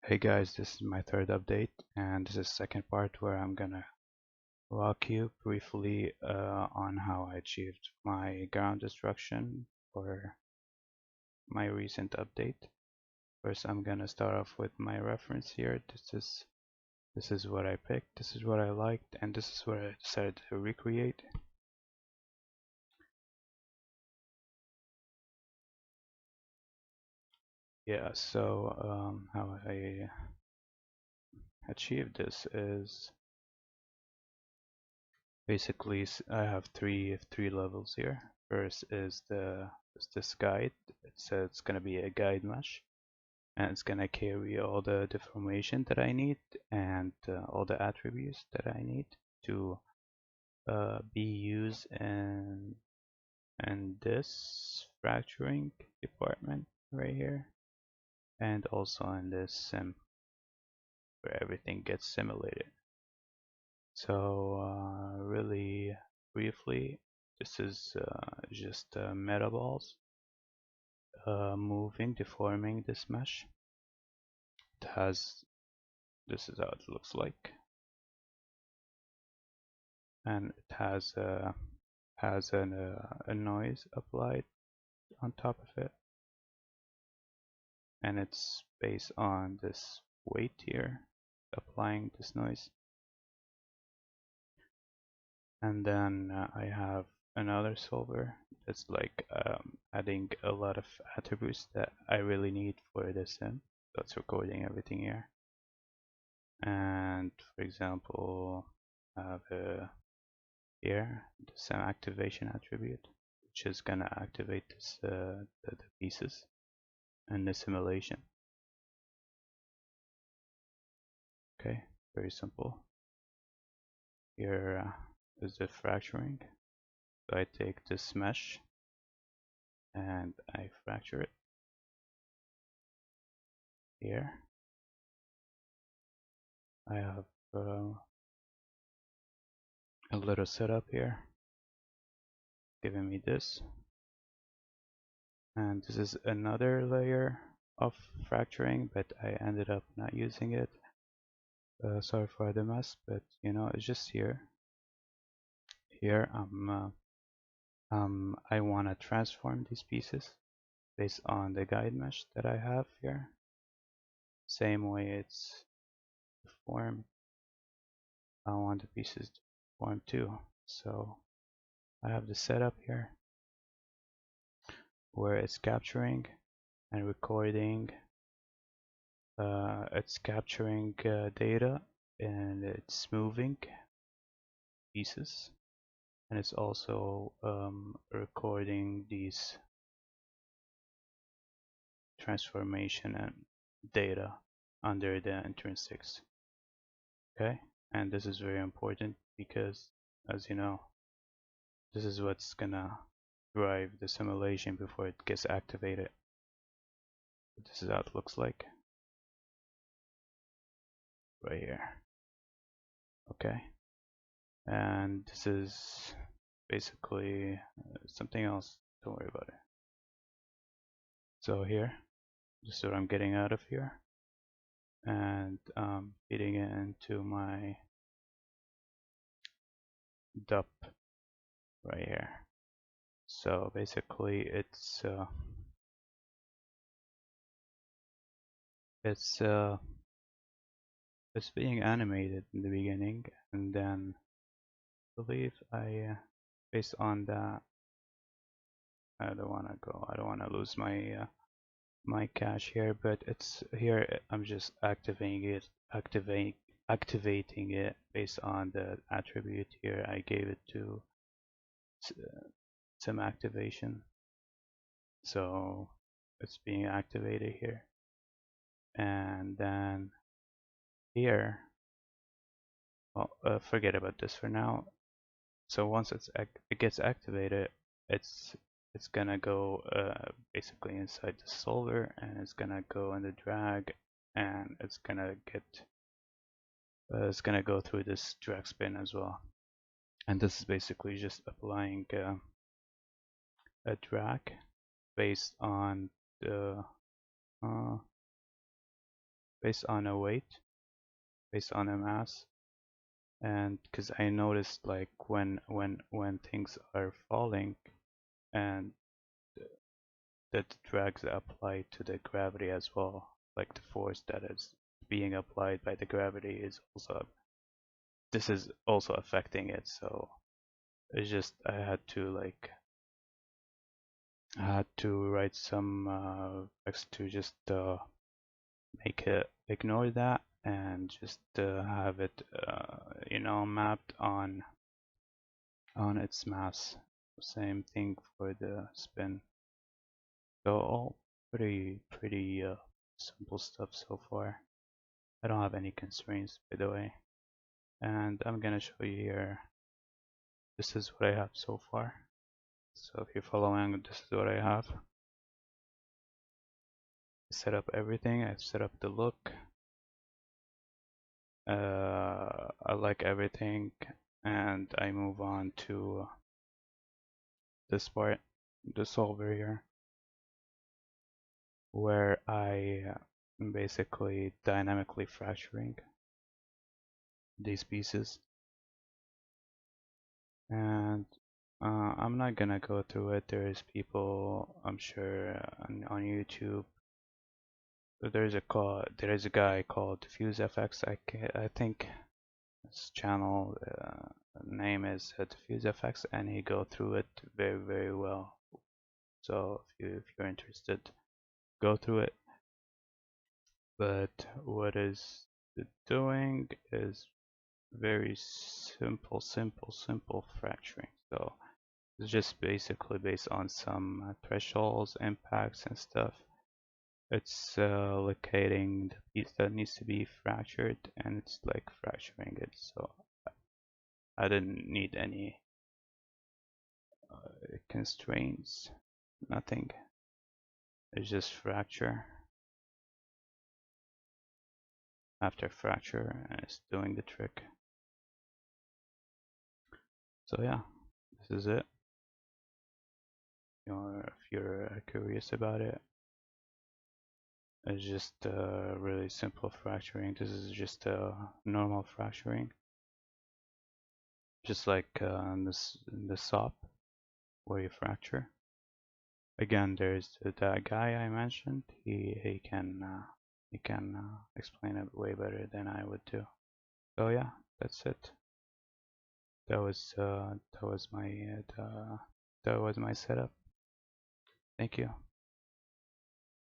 Hey guys, this is my third update, and this is the second part where I'm gonna walk you briefly on how I achieved my ground destruction for my recent update. First, I'm gonna start off with my reference here. This is what I picked, this is what I liked, and this is what I decided to recreate. Yeah, so how I achieved this is basically I have three levels here. First is this guide. It's gonna be a guide mesh, and it's gonna carry all the deformation that I need and all the attributes that I need to be used in this fracturing department right here, and also in this sim where everything gets simulated. So really briefly, this is just metaballs moving, deforming this mesh. It has, this is how it looks like, and it has a noise applied on top of it, and it's based on this weight here, applying this noise. And then I have another solver that's like adding a lot of attributes that I really need for this sim. That's recording everything here. And for example, I have here the sim activation attribute, which is gonna activate this the pieces in the simulation. Okay, very simple. Here is the fracturing. So I take this mesh and I fracture it here. I have a little setup here giving me this, and this is another layer of fracturing, but I ended up not using it. Sorry for the mess, but you know, it's just here. Here I want to transform these pieces based on the guide mesh that I have here. Same way it's formed, I want the pieces to form too. So I have the setup here where it's capturing and recording. It's capturing data and it's moving pieces, and it's also recording these transformation and data under the intrinsics. Okay, and this is very important because, as you know, this is what's gonna drive the simulation before it gets activated. This is how it looks like right here. Okay, and this is basically something else. Don't worry about it. So here, this is what I'm getting out of here, and feeding it into my DUP right here. So basically, it's uh, it's being animated in the beginning, and then I believe based on that, I don't want to go. I don't want to lose my my cache here, but it's here. I'm just activating it based on the attribute here. I gave it to sim activation, so it's being activated here, and then here, well, forget about this for now. So once it gets activated, it's it's gonna go basically inside the solver, and it's gonna go in the drag, and it's gonna go through this drag spin as well. And this is basically just applying a drag based on the based on a weight, based on a mass. And because I noticed like when things are falling and that the drags apply to the gravity as well, like the force that is being applied by the gravity is also, this is also affecting it. So it's just I had to write some text to just make it ignore that and just have it mapped on its mass. Same thing for the spin. So all pretty simple stuff so far. I don't have any constraints, by the way. And I'm gonna show you here. This is what I have so far. So if you're following, this is what I have. Set up everything. I've set up the look. I like everything, and I move on to this part, the solver here, where I am basically dynamically fracturing these pieces. And I'm not gonna go through it. There's people, I'm sure, on YouTube. There is a guy called DiffuseFX. I think his channel name is DiffuseFX, and he go through it very well. So if you're interested, go through it. But what is it doing is very simple fracturing. So it's just basically based on some thresholds, impacts, and stuff. It's locating the piece that needs to be fractured, and it's like fracturing it. So I didn't need any constraints, nothing. It's just fracture after fracture, and it's doing the trick. So yeah, this is it. If you're curious about it, it's just really simple fracturing. This is just a normal fracturing, just like in the SOP where you fracture. Again, there's that guy I mentioned. He can explain it way better than I would do. So yeah, that's it. That was my setup. Thank you.